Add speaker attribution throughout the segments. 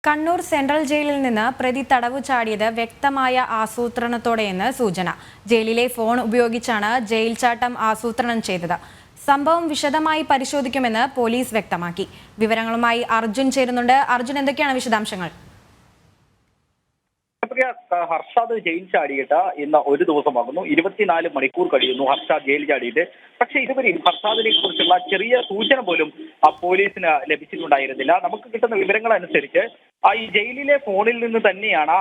Speaker 1: Kannur central ജയിലിൽ നിന്ന് പ്രതി തടവു ചാടിയത് വ്യക്തമായ ആസൂത്രണത്തോടെയെന്ന് സൂചന. ജയിലിലെ ഫോൺ ഉപയോഗിച്ചാണ് ജയിൽ ചാട്ടം ആസൂത്രണം ചെയ്തത്. സംഭവം വിശദമായി പരിശോധിക്കുമെന്ന് പോലീസ് വ്യക്തമാക്കി. വിവരങ്ങളുമായി അർജുൻ ചേരുന്നുണ്ട്. അർജുൻ, എന്തൊക്കെയാണ് വിശദാംശങ്ങൾ?
Speaker 2: ഹർഷാദ് ജയിൽ ചാടിയിട്ട് ഇന്ന് ഒരു ദിവസമാകുന്നു. 24 മണിക്കൂർ കഴിയുന്നു ഹർഷാദ് ജയിൽ ചാടിയിട്ട്. പക്ഷേ ഇതുവരെയും ഹർഷാദിനെ കുറിച്ചുള്ള ചെറിയ സൂചന പോലും പോലീസിന് ലഭിച്ചിട്ടുണ്ടായിരുന്നില്ല. നമുക്ക് കിട്ടുന്ന വിവരങ്ങൾ അനുസരിച്ച് ഈ ജയിലിലെ ഫോണിൽ നിന്ന് തന്നെയാണ്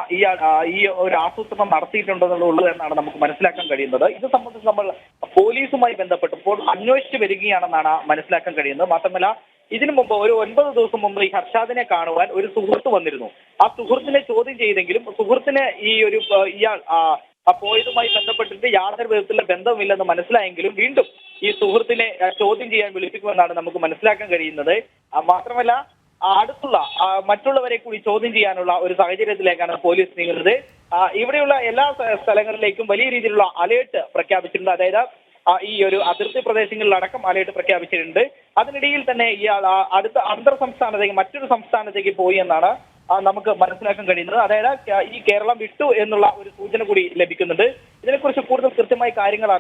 Speaker 2: ഈ ഒരു ആസൂത്രണം നടത്തിയിട്ടുണ്ടെന്നുള്ളത് എന്നാണ് നമുക്ക് മനസ്സിലാക്കാൻ കഴിയുന്നത്. ഇത് സംബന്ധിച്ച് നമ്മൾ പോലീസുമായി ബന്ധപ്പെട്ടപ്പോൾ അന്വേഷിച്ചു വരികയാണെന്നാണ് മനസ്സിലാക്കാൻ കഴിയുന്നത്. മാത്രമല്ല, ഇതിനു മുമ്പ് ഒരു 9 ദിവസം മുമ്പ് ഈ ഹർഷാദിനെ കാണുവാൻ ഒരു സുഹൃത്ത് വന്നിരുന്നു. ആ സുഹൃത്തിനെ ചോദ്യം ചെയ്തെങ്കിലും സുഹൃത്തിന് ഇയാൾ പോയതുമായി ബന്ധപ്പെട്ടിട്ട് യാതൊരു വിധത്തിലുള്ള ബന്ധമില്ലെന്ന് മനസ്സിലായെങ്കിലും വീണ്ടും ഈ സുഹൃത്തിനെ ചോദ്യം ചെയ്യാൻ വിളിപ്പിക്കുമെന്നാണ് നമുക്ക് മനസ്സിലാക്കാൻ കഴിയുന്നത്. മാത്രമല്ല, അടുത്തുള്ള മറ്റുള്ളവരെ കൂടി ചോദ്യം ചെയ്യാനുള്ള ഒരു സാഹചര്യത്തിലേക്കാണ് പോലീസ് നീങ്ങുന്നത്. ഇവിടെയുള്ള എല്ലാ സ്ഥലങ്ങളിലേക്കും വലിയ രീതിയിലുള്ള അലേർട്ട് പ്രഖ്യാപിച്ചിട്ടുണ്ട്. അതായത് ഈ ഒരു അതിർത്തി പ്രദേശങ്ങളിലടക്കം അലേർട്ട് പ്രഖ്യാപിച്ചിട്ടുണ്ട്. അതിനിടയിൽ തന്നെ ഇയാൾ അടുത്ത അന്തർ സംസ്ഥാനത്തേക്ക് മറ്റൊരു സംസ്ഥാനത്തേക്ക് പോയി എന്നാണ് നമുക്ക് മനസ്സിലാക്കാൻ കഴിയുന്നത്. അതായത് ഈ കേരളം വിട്ടു എന്നുള്ള ഒരു സൂചന കൂടി ലഭിക്കുന്നുണ്ട്. ഇതിനെക്കുറിച്ച് കൂടുതൽ കൃത്യമായി കാര്യങ്ങൾ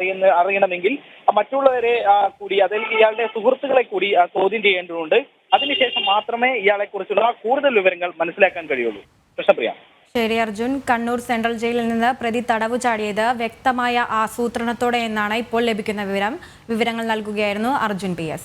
Speaker 2: അറിയണമെങ്കിൽ മറ്റുള്ളവരെ കൂടി, അതായത് ഇയാളുടെ സുഹൃത്തുക്കളെ കൂടി ചോദ്യം ചെയ്യേണ്ടതുണ്ട്. അതിനുശേഷം മാത്രമേ ഇയാളെ കുറിച്ചുള്ള കൂടുതൽ വിവരങ്ങൾ മനസ്സിലാക്കാൻ കഴിയുള്ളൂ. കൃഷ്ണപ്രിയ.
Speaker 1: ശരി അർജുൻ, കണ്ണൂർ സെൻട്രൽ ജയിലിൽ നിന്ന് പ്രതി തടവു ചാടിയത് വ്യക്തമായ ആസൂത്രണത്തോടെ എന്നാണ് ഇപ്പോൾ ലഭിക്കുന്ന വിവരങ്ങൾ നൽകുകയായിരുന്നു അർജുൻ PS.